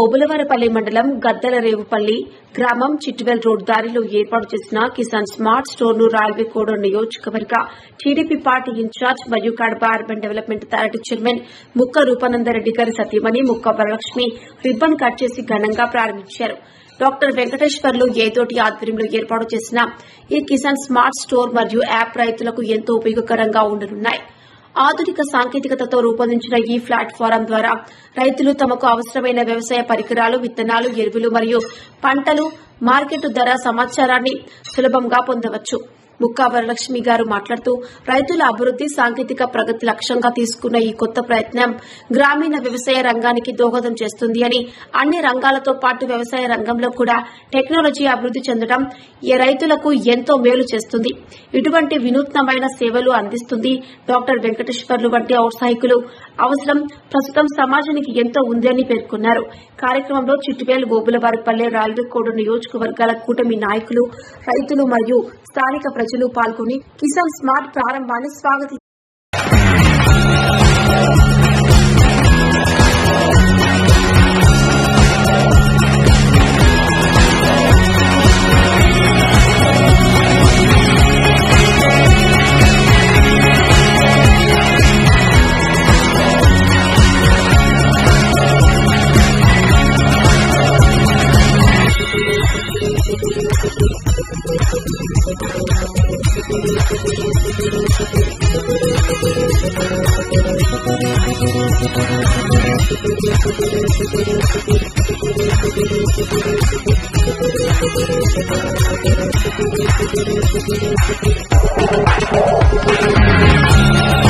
ఓబులవారపల్లి మండలం గద్దలరేవుపల్లి గ్రామం చిట్వెల్ రోడ్ దారిలో ఏర్పాటు చేసిన కిసాన్ స్మార్ట్ స్టోర్ ను రాయలకోడ నియోజకవర్గ టీడీపీ పార్టీ ఇన్ఛార్జ్ మరియు Kadapa urban development authority chairman ముక్క రూపానందరెడ్డి గారి సతీమణి ముక్క వరలక్ష్మి రిబ్బన్ కట్ చేసి ఘనంగా ప్రారంభించారు. డాక్టర్ వెంకటేశ్వర్లు ఏతోటి ఆధ్వర్యంలో ఏర్పాటు చేసిన ఈ కిసాన్ స్మార్ట్ స్టోర్ మరియు యాప్ రైతులకు ఎంతో ఉపయోగకరంగా ఉండనున్నాయి. ఆధునిక సాంకేతికతతో రూపొందించిన ఈ ప్లాట్ఫారం ద్వారా రైతులు తమకు అవసరమైన వ్యవసాయ పరికరాలు, విత్తనాలు, ఎరువులు మరియు పంటలు మార్కెట్ ధర సమాచారాన్ని సులభంగా పొందవచ్చు. ముక్కా వరలక్ష్మి గారు మాట్లాడుతూ రైతుల అభివృద్ది, సాంకేతిక ప్రగతి లక్ష్యంగా తీసుకున్న ఈ కొత్త ప్రయత్నం గ్రామీణ వ్యవసాయ రంగానికి దోహదం చేస్తుంది అని, అన్ని రంగాలతో పాటు వ్యవసాయ రంగంలో కూడా టెక్నాలజీ అభివృద్ది చెందడం రైతులకు ఎంతో మేలు చేస్తుంది. ఇటువంటి వినూత్నమైన సేవలు అందిస్తుంది. డాక్టర్ వెంకటేశ్వర్లు వంటి ఔత్సాహికులు అవసరం ప్రస్తుతం సమాజానికి ఎంతో ఉంది అని పేర్కొన్నారు. కార్యక్రమంలో చిట్టివేల్, ఓబులవారిపల్లె, రాయలకోడ నియోజకవర్గాల కూటమి నాయకులు, రైతులు మరియు స్థానిక ప్రజలు పాల్గొని కిసాన్ స్మార్ట్ ప్రారంభాన్ని స్వాగతించారు.